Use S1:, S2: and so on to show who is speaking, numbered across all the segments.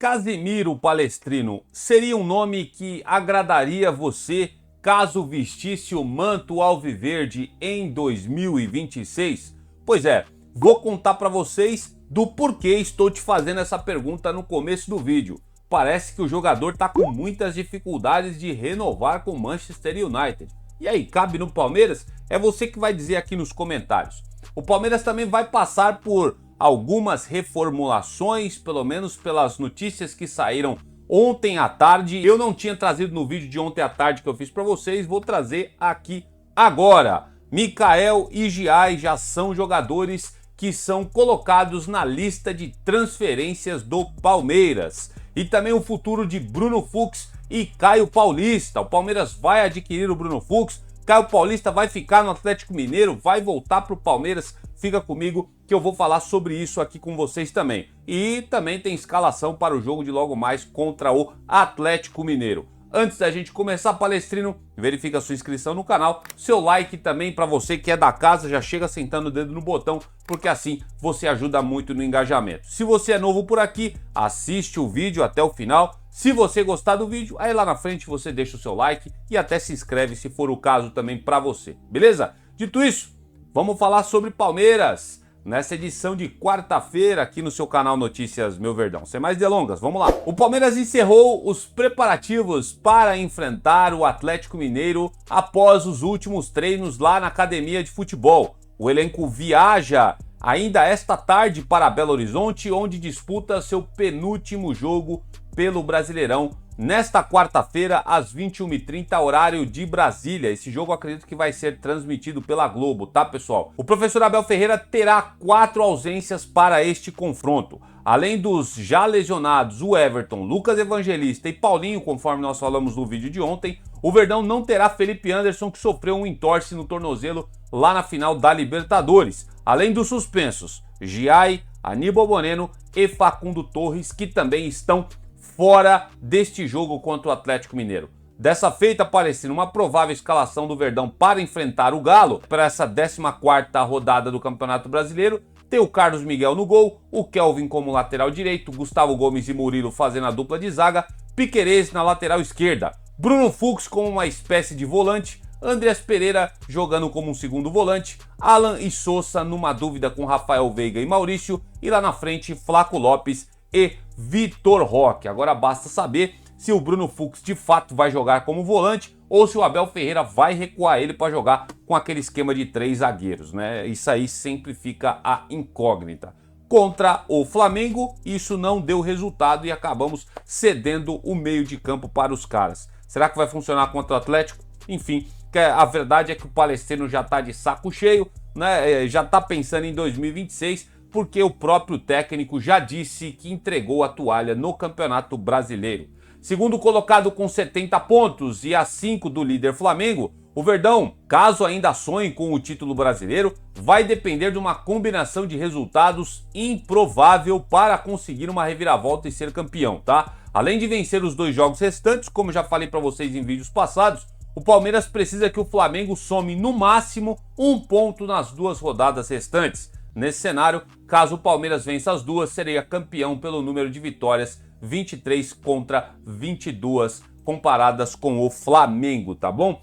S1: Casemiro Palestrino seria um nome que agradaria você caso vestisse o manto alviverde em 2026? Pois é, vou contar para vocês do porquê estou te fazendo essa pergunta no começo do vídeo. Parece que o jogador está com muitas dificuldades de renovar com o Manchester United. E aí, cabe no Palmeiras? É você que vai dizer aqui nos comentários. O Palmeiras também vai passar por algumas reformulações, pelo menos pelas notícias que saíram ontem à tarde. Eu não tinha trazido no vídeo de ontem à tarde que eu fiz para vocês, vou trazer aqui agora. Mikael e Giai já são jogadores que são colocados na lista de transferências do Palmeiras. E também o futuro de Bruno Fux e Caio Paulista. O Palmeiras vai adquirir o Bruno Fux, Caio Paulista vai ficar no Atlético Mineiro, vai voltar para o Palmeiras. Fica comigo que eu vou falar sobre isso aqui com vocês também. E também tem escalação para o jogo de logo mais contra o Atlético Mineiro. Antes da gente começar, Palestrino, verifica a sua inscrição no canal, seu like também para você que é da casa, já chega sentando o dedo no botão, porque assim você ajuda muito no engajamento. Se você é novo por aqui, assiste o vídeo até o final. Se você gostar do vídeo, aí lá na frente você deixa o seu like e até se inscreve se for o caso também para você, beleza? Dito isso, vamos falar sobre Palmeiras nessa edição de quarta-feira aqui no seu canal Notícias Meu Verdão. Sem mais delongas, vamos lá. O Palmeiras encerrou os preparativos para enfrentar o Atlético Mineiro após os últimos treinos lá na academia de futebol. O elenco viaja ainda esta tarde para Belo Horizonte, onde disputa seu penúltimo jogo pelo Brasileirão nesta quarta-feira, às 21h30, horário de Brasília. Esse jogo eu acredito que vai ser transmitido pela Globo, tá, pessoal? O professor Abel Ferreira terá 4 ausências para este confronto. Além dos já lesionados, o Everton, Lucas Evangelista e Paulinho, conforme nós falamos no vídeo de ontem, o Verdão não terá Felipe Anderson, que sofreu um entorse no tornozelo lá na final da Libertadores. Além dos suspensos, Giai, Aníbal Boneno e Facundo Torres, que também estão fora deste jogo contra o Atlético Mineiro. Dessa feita, aparecendo uma provável escalação do Verdão para enfrentar o Galo para essa 14ª rodada do Campeonato Brasileiro. Tem o Carlos Miguel no gol, o Kelvin como lateral direito, Gustavo Gomes e Murilo fazendo a dupla de zaga, Piquerez na lateral esquerda, Bruno Fux como uma espécie de volante, Andreas Pereira jogando como um segundo volante, Alan e Sousa numa dúvida com Rafael Veiga e Maurício, e lá na frente Flaco Lopes e Vitor Roque. Agora basta saber se o Bruno Fux de fato vai jogar como volante ou se o Abel Ferreira vai recuar ele para jogar com aquele esquema de 3 zagueiros, né? Isso aí sempre fica a incógnita. Contra o Flamengo, isso não deu resultado e acabamos cedendo o meio de campo para os caras. Será que vai funcionar contra o Atlético? Enfim, a verdade é que o Palestrino já está de saco cheio, né? Já está pensando em 2026, porque o próprio técnico já disse que entregou a toalha no Campeonato Brasileiro. Segundo colocado com 70 pontos e a 5 do líder Flamengo, o Verdão, caso ainda sonhe com o título brasileiro, vai depender de uma combinação de resultados improvável para conseguir uma reviravolta e ser campeão, tá? Além de vencer os 2 jogos restantes, como já falei para vocês em vídeos passados, o Palmeiras precisa que o Flamengo some no máximo 1 ponto nas 2 rodadas restantes. Nesse cenário, caso o Palmeiras vença as 2, seria campeão pelo número de vitórias, 23 contra 22, comparadas com o Flamengo, tá bom?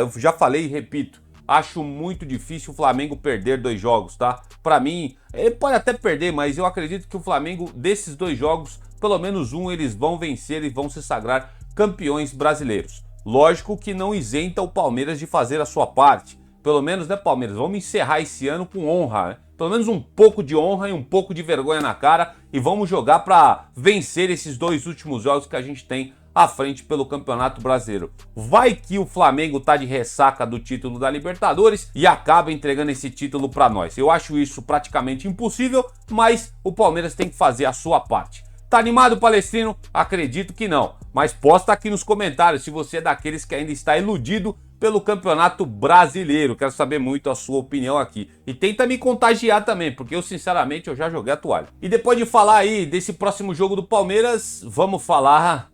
S1: Eu já falei e repito, acho muito difícil o Flamengo perder 2 jogos, tá? Pra mim, ele pode até perder, mas eu acredito que o Flamengo, desses 2 jogos, pelo menos um eles vão vencer e vão se sagrar campeões brasileiros. Lógico que não isenta o Palmeiras de fazer a sua parte. Pelo menos, né, Palmeiras? Vamos encerrar esse ano com honra, né? Pelo menos um pouco de honra e um pouco de vergonha na cara e vamos jogar para vencer esses 2 últimos jogos que a gente tem à frente pelo Campeonato Brasileiro. Vai que o Flamengo tá de ressaca do título da Libertadores e acaba entregando esse título para nós. Eu acho isso praticamente impossível, mas o Palmeiras tem que fazer a sua parte. Tá animado, Palestrino? Acredito que não, mas posta aqui nos comentários se você é daqueles que ainda está iludido pelo Campeonato Brasileiro. Quero saber muito a sua opinião aqui. E tenta me contagiar também, porque eu sinceramente eu já joguei a toalha. E depois de falar aí desse próximo jogo do Palmeiras, vamos falar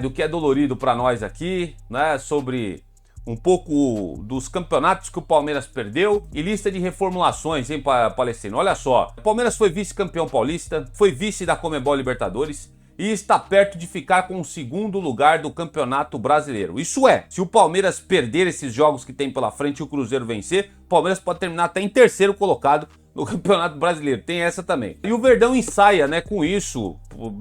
S1: do que é dolorido para nós aqui, né? Sobre um pouco dos campeonatos que o Palmeiras perdeu e lista de reformulações, hein, Palestrino? Olha só, o Palmeiras foi vice-campeão paulista, foi vice da Conmebol Libertadores e está perto de ficar com o segundo lugar do Campeonato Brasileiro. Isso é, se o Palmeiras perder esses jogos que tem pela frente e o Cruzeiro vencer, o Palmeiras pode terminar até em terceiro colocado no Campeonato Brasileiro. Tem essa também. E o Verdão ensaia, né, com isso,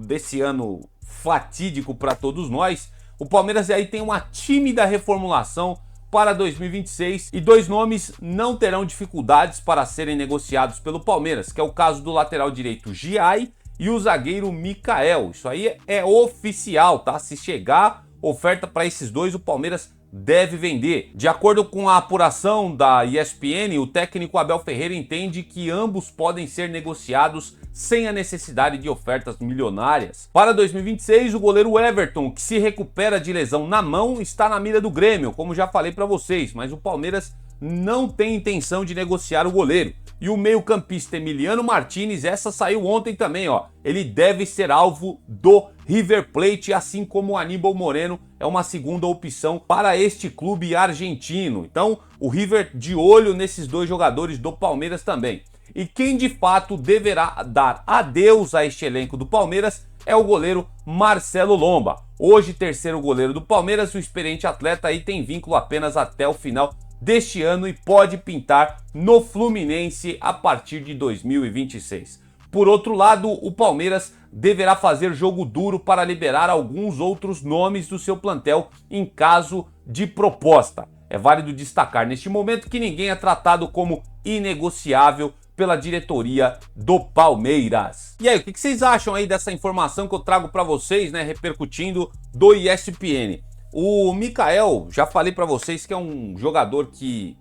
S1: desse ano fatídico para todos nós. O Palmeiras aí tem uma tímida reformulação para 2026 e dois nomes não terão dificuldades para serem negociados pelo Palmeiras, que é o caso do lateral direito Giai e o zagueiro Mikael. Isso aí é oficial, tá? Se chegar oferta para esses dois, o Palmeiras deve vender. De acordo com a apuração da ESPN, o técnico Abel Ferreira entende que ambos podem ser negociados sem a necessidade de ofertas milionárias. Para 2026, o goleiro Everton, que se recupera de lesão na mão, está na mira do Grêmio, como já falei para vocês, mas o Palmeiras não tem intenção de negociar o goleiro. E o meio-campista Emiliano Martinez, essa saiu ontem também, ó. Ele deve ser alvo do River Plate, assim como o Aníbal Moreno é uma segunda opção para este clube argentino. Então, o River de olho nesses dois jogadores do Palmeiras também. E quem de fato deverá dar adeus a este elenco do Palmeiras é o goleiro Marcelo Lomba. Hoje, terceiro goleiro do Palmeiras, o experiente atleta aí tem vínculo apenas até o final deste ano e pode pintar no Fluminense a partir de 2026. Por outro lado, o Palmeiras deverá fazer jogo duro para liberar alguns outros nomes do seu plantel em caso de proposta. É válido destacar neste momento que ninguém é tratado como inegociável pela diretoria do Palmeiras. E aí, o que vocês acham aí dessa informação que eu trago para vocês, né, repercutindo do ESPN? O Mikael, já falei para vocês que é um jogador que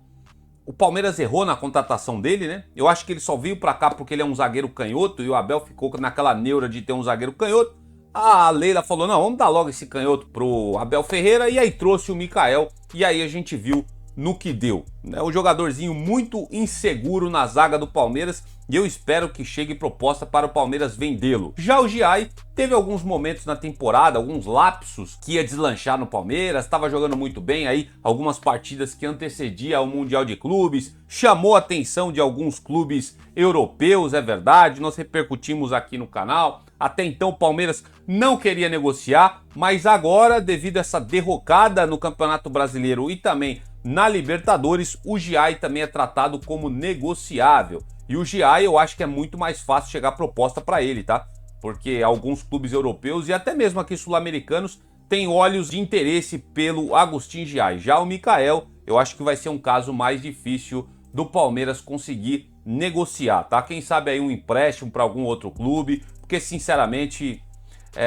S1: o Palmeiras errou na contratação dele, né? Eu acho que ele só veio para cá porque ele é um zagueiro canhoto e o Abel ficou naquela neura de ter um zagueiro canhoto. A Leila falou, não, vamos dar logo esse canhoto pro Abel Ferreira, e aí trouxe o Mikael, e aí a gente viu no que deu. É um jogadorzinho muito inseguro na zaga do Palmeiras e eu espero que chegue proposta para o Palmeiras vendê-lo. Já o Giai teve alguns momentos na temporada, alguns lapsos que ia deslanchar no Palmeiras, estava jogando muito bem aí, algumas partidas que antecedia ao Mundial de Clubes, chamou a atenção de alguns clubes europeus, é verdade, nós repercutimos aqui no canal. Até então o Palmeiras não queria negociar, mas agora, devido a essa derrocada no Campeonato Brasileiro e também na Libertadores, o Giai também é tratado como negociável. E o Giai eu acho que é muito mais fácil chegar proposta para ele, tá? Porque alguns clubes europeus e até mesmo aqui sul-americanos têm olhos de interesse pelo Agustin Giai. Já o Mikael, eu acho que vai ser um caso mais difícil do Palmeiras conseguir negociar, tá? Quem sabe aí um empréstimo para algum outro clube, porque sinceramente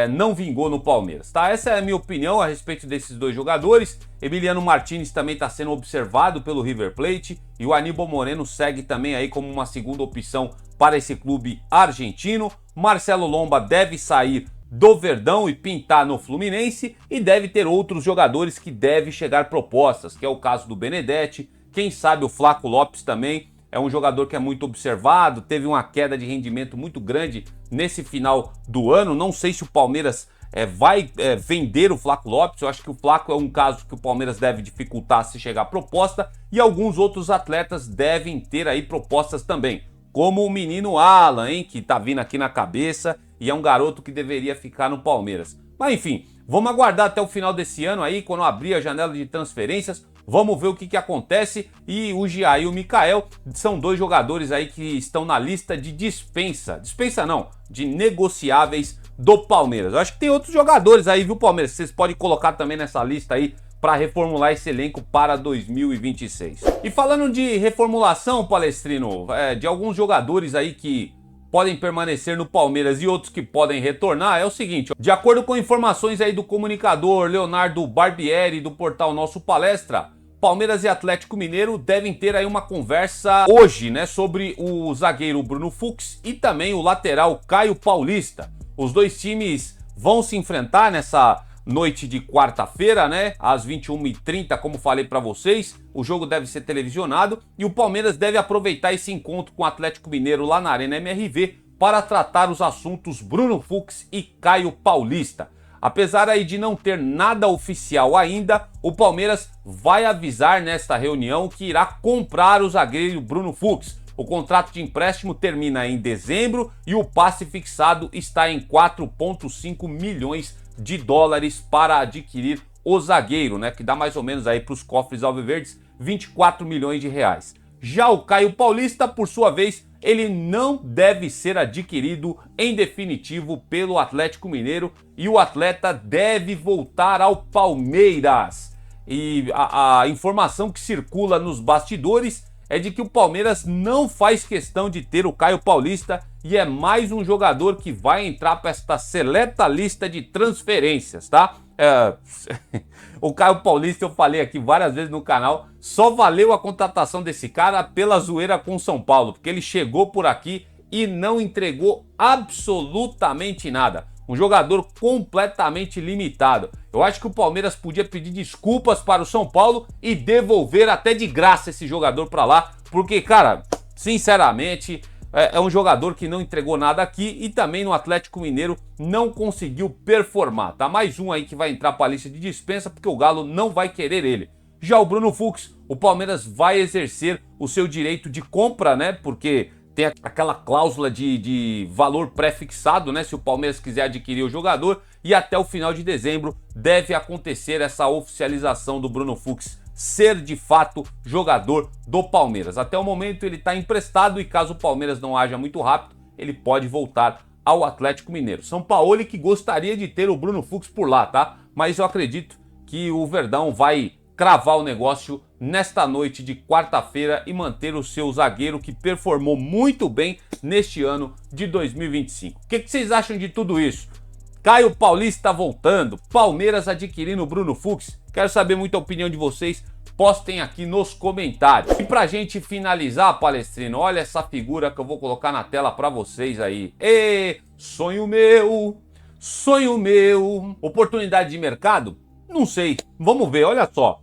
S1: não vingou no Palmeiras, tá? Essa é a minha opinião a respeito desses dois jogadores. Emiliano Martinez também está sendo observado pelo River Plate e o Aníbal Moreno segue também aí como uma segunda opção para esse clube argentino. Marcelo Lomba deve sair do Verdão e pintar no Fluminense e deve ter outros jogadores que devem chegar propostas, que é o caso do Benedetti, quem sabe o Flaco Lopes também. É um jogador que é muito observado, teve uma queda de rendimento muito grande nesse final do ano. Não sei se o Palmeiras vai vender o Flaco Lopes. Eu acho que o Flaco é um caso que o Palmeiras deve dificultar se chegar a proposta. E alguns outros atletas devem ter aí propostas também. Como o menino Alan, hein, que tá vindo aqui na cabeça e é um garoto que deveria ficar no Palmeiras. Mas enfim, vamos aguardar até o final desse ano aí, quando abrir a janela de transferências. Vamos ver o que acontece. E o Giai e o Mikael são dois jogadores aí que estão na lista de dispensa. Dispensa não, de negociáveis do Palmeiras. Eu acho que tem outros jogadores aí, viu, Palmeiras? Vocês podem colocar também nessa lista aí para reformular esse elenco para 2026. E falando de reformulação, Palestrino, de alguns jogadores aí que podem permanecer no Palmeiras e outros que podem retornar, é o seguinte, ó, de acordo com informações aí do comunicador Leonardo Barbieri do portal Nosso Palestra, Palmeiras e Atlético Mineiro devem ter aí uma conversa hoje, né, sobre o zagueiro Bruno Fux e também o lateral Caio Paulista. Os dois times vão se enfrentar nessa noite de quarta-feira, né, às 21h30, como falei para vocês. O jogo deve ser televisionado e o Palmeiras deve aproveitar esse encontro com o Atlético Mineiro lá na Arena MRV para tratar os assuntos Bruno Fux e Caio Paulista. Apesar aí de não ter nada oficial ainda, o Palmeiras vai avisar nesta reunião que irá comprar o zagueiro Bruno Fux. O contrato de empréstimo termina em dezembro e o passe fixado está em 4,5 milhões de dólares para adquirir o zagueiro, né? Que dá mais ou menos aí para os cofres alviverdes 24 milhões de reais. Já o Caio Paulista, por sua vez, ele não deve ser adquirido em definitivo pelo Atlético Mineiro e o atleta deve voltar ao Palmeiras. E a informação que circula nos bastidores é de que o Palmeiras não faz questão de ter o Caio Paulista e é mais um jogador que vai entrar para esta seleta lista de transferências, tá? O Caio Paulista, eu falei aqui várias vezes no canal, só valeu a contratação desse cara pela zoeira com o São Paulo, porque ele chegou por aqui e não entregou absolutamente nada. Um jogador completamente limitado. Eu acho que o Palmeiras podia pedir desculpas para o São Paulo e devolver até de graça esse jogador para lá, porque, cara, sinceramente, é um jogador que não entregou nada aqui e também no Atlético Mineiro não conseguiu performar. Tá mais um aí que vai entrar para a lista de dispensa porque o Galo não vai querer ele. Já o Bruno Fux, o Palmeiras vai exercer o seu direito de compra, né? Porque tem aquela cláusula de valor pré-fixado, né? Se o Palmeiras quiser adquirir o jogador, e até o final de dezembro deve acontecer essa oficialização do Bruno Fux ser de fato jogador do Palmeiras. Até o momento ele está emprestado e caso o Palmeiras não haja muito rápido, ele pode voltar ao Atlético Mineiro. São Paulo que gostaria de ter o Bruno Fux por lá, tá? Mas eu acredito que o Verdão vai cravar o negócio nesta noite de quarta-feira e manter o seu zagueiro que performou muito bem neste ano de 2025. O que vocês acham de tudo isso? Caio Paulista voltando, Palmeiras adquirindo o Bruno Fux. Quero saber muito a opinião de vocês, postem aqui nos comentários. E pra gente finalizar, Palestrino, olha essa figura que eu vou colocar na tela pra vocês aí. Sonho meu, sonho meu. Oportunidade de mercado? Não sei, vamos ver, olha só.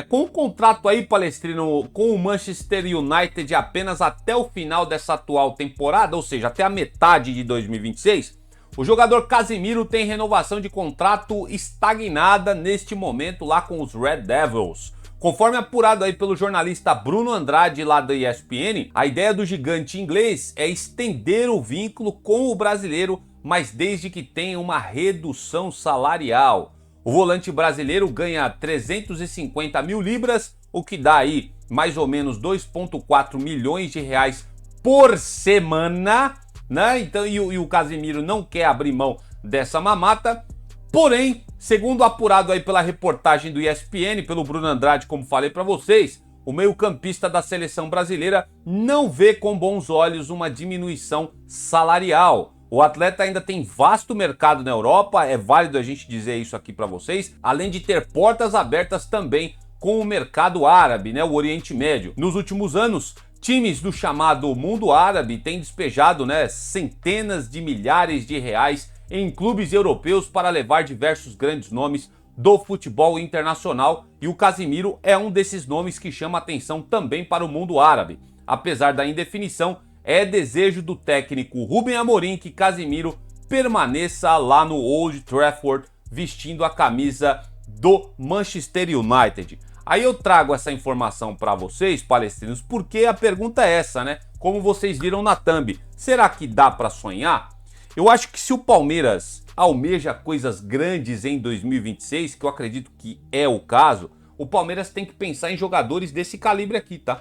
S1: Com o contrato aí, Palestrino, com o Manchester United apenas até o final dessa atual temporada, ou seja, até a metade de 2026, o jogador Casemiro tem renovação de contrato estagnada neste momento lá com os Red Devils. Conforme apurado aí pelo jornalista Bruno Andrade lá da ESPN, a ideia do gigante inglês é estender o vínculo com o brasileiro, mas desde que tenha uma redução salarial. O volante brasileiro ganha 350 mil libras, o que dá aí mais ou menos 2,4 milhões de reais por semana, né? Então, e o Casemiro não quer abrir mão dessa mamata. Porém, segundo apurado aí pela reportagem do ESPN, pelo Bruno Andrade, como falei para vocês, o meio-campista da seleção brasileira não vê com bons olhos uma diminuição salarial. O atleta ainda tem vasto mercado na Europa, é válido a gente dizer isso aqui para vocês, além de ter portas abertas também com o mercado árabe, né, o Oriente Médio. Nos últimos anos, times do chamado mundo árabe têm despejado, né, centenas de milhares de reais em clubes europeus para levar diversos grandes nomes do futebol internacional e o Casemiro é um desses nomes que chama atenção também para o mundo árabe. Apesar da indefinição, é desejo do técnico Rubem Amorim que Casemiro permaneça lá no Old Trafford vestindo a camisa do Manchester United. Aí eu trago essa informação para vocês, palestrinos, porque a pergunta é essa, né? Como vocês viram na thumb, será que dá para sonhar? Eu acho que se o Palmeiras almeja coisas grandes em 2026, que eu acredito que é o caso, o Palmeiras tem que pensar em jogadores desse calibre aqui, tá?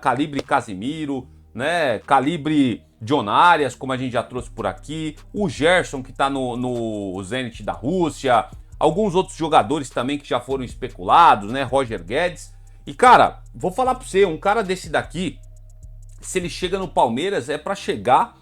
S1: Calibre Casemiro, né? Calibre John Arias, como a gente já trouxe por aqui, o Gerson que tá no Zenit da Rússia, alguns outros jogadores também que já foram especulados, né? Roger Guedes. E cara, vou falar pra você, um cara desse daqui, se ele chega no Palmeiras é pra chegar,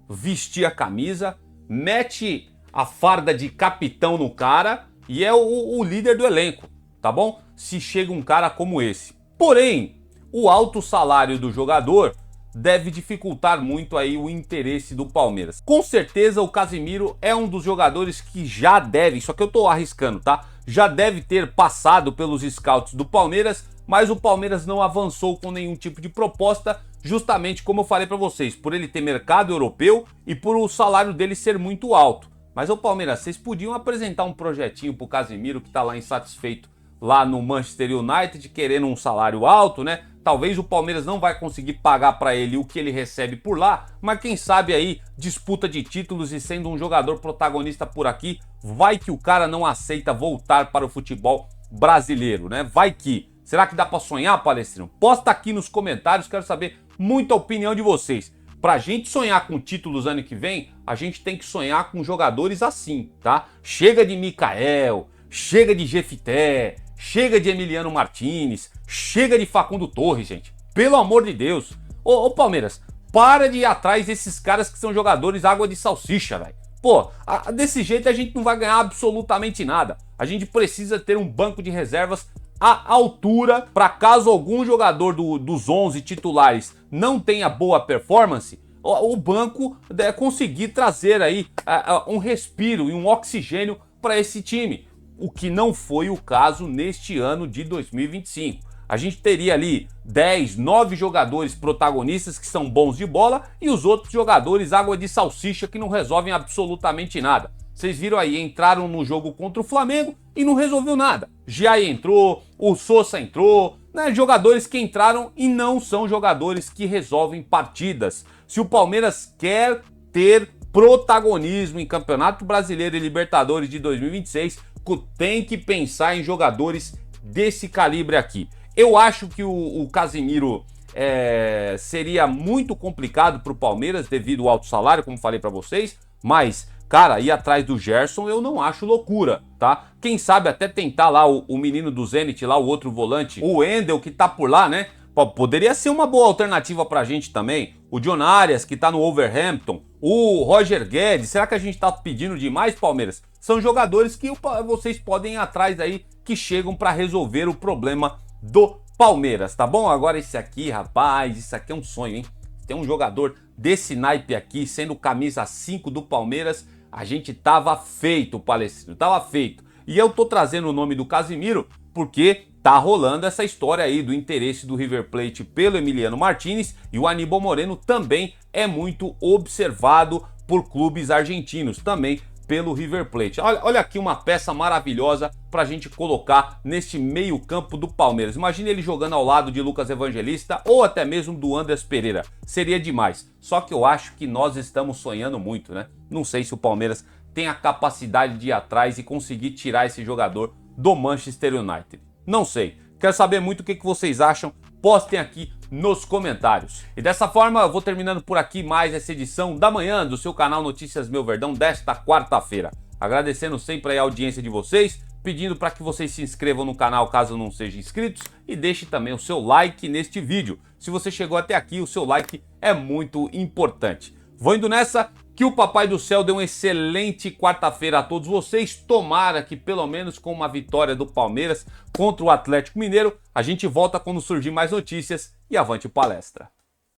S1: vestir a camisa, mete a farda de capitão no cara e é o líder do elenco, tá bom? Se chega um cara como esse. Porém, o alto salário do jogador deve dificultar muito aí o interesse do Palmeiras. Com certeza o Casemiro é um dos jogadores que já deve, isso aqui eu tô arriscando, tá? Já deve ter passado pelos scouts do Palmeiras, mas o Palmeiras não avançou com nenhum tipo de proposta, justamente como eu falei para vocês, por ele ter mercado europeu e por o salário dele ser muito alto. Mas, ô Palmeiras, vocês podiam apresentar um projetinho pro Casemiro, que tá lá insatisfeito lá no Manchester United, querendo um salário alto, né? Talvez o Palmeiras não vai conseguir pagar para ele o que ele recebe por lá, mas quem sabe aí, disputa de títulos e sendo um jogador protagonista por aqui, vai que o cara não aceita voltar para o futebol brasileiro, né? Vai que. Será que dá para sonhar, Palestrino? Posta aqui nos comentários, quero saber muita opinião de vocês. Pra gente sonhar com títulos ano que vem, a gente tem que sonhar com jogadores assim, tá? Chega de Mikael, chega de Jefité, chega de Emiliano Martinez, chega de Facundo Torres, gente. Pelo amor de Deus. Ô Palmeiras, para de ir atrás desses caras que são jogadores água de salsicha, velho. Pô, desse jeito a gente não vai ganhar absolutamente nada. A gente precisa ter um banco de reservas à altura para caso algum jogador dos 11 titulares não tenha boa performance, o banco conseguir trazer aí um respiro e um oxigênio para esse time. O que não foi o caso neste ano de 2025. A gente teria ali 10, 9 jogadores protagonistas que são bons de bola e os outros jogadores água de salsicha que não resolvem absolutamente nada. Vocês viram aí, entraram no jogo contra o Flamengo e não resolveu nada. Giai entrou, o Sousa entrou, né? Jogadores que entraram e não são jogadores que resolvem partidas. Se o Palmeiras quer ter protagonismo em Campeonato Brasileiro e Libertadores de 2026, tem que pensar em jogadores desse calibre aqui. Eu acho que o Casemiro seria muito complicado para o Palmeiras devido ao alto salário, como falei para vocês, mas, cara, ir atrás do Gerson eu não acho loucura, tá? Quem sabe até tentar lá o menino do Zenit, lá o outro volante, o Wendel, que tá por lá, né? Poderia ser uma boa alternativa pra gente também. O John Arias, que tá no Wolverhampton, o Roger Guedes. Será que a gente tá pedindo demais, Palmeiras? São jogadores que vocês podem ir atrás aí, que chegam pra resolver o problema do Palmeiras, tá bom? Agora esse aqui, rapaz, isso aqui é um sonho, hein? Tem um jogador desse naipe aqui, sendo camisa 5 do Palmeiras, a gente tava feito, Palestrino, tava feito. E eu tô trazendo o nome do Casemiro porque tá rolando essa história aí do interesse do River Plate pelo Emiliano Martinez, e o Aníbal Moreno também é muito observado por clubes argentinos, também pelo River Plate. Olha aqui uma peça maravilhosa pra gente colocar neste meio campo do Palmeiras. Imagine ele jogando ao lado de Lucas Evangelista ou até mesmo do Andreas Pereira. Seria demais. Só que eu acho que nós estamos sonhando muito, né? Não sei se o Palmeiras tem a capacidade de ir atrás e conseguir tirar esse jogador do Manchester United. Não sei. Quero saber muito o que vocês acham. Postem aqui nos comentários. E dessa forma eu vou terminando por aqui mais essa edição da manhã do seu canal Notícias Meu Verdão desta quarta-feira. Agradecendo sempre a audiência de vocês, pedindo para que vocês se inscrevam no canal caso não sejam inscritos e deixe também o seu like neste vídeo. Se você chegou até aqui, o seu like é muito importante. Vou indo nessa, que o Papai do Céu dê uma excelente quarta-feira a todos vocês. Tomara que pelo menos com uma vitória do Palmeiras contra o Atlético Mineiro, a gente volta quando surgir mais notícias e avante palestra.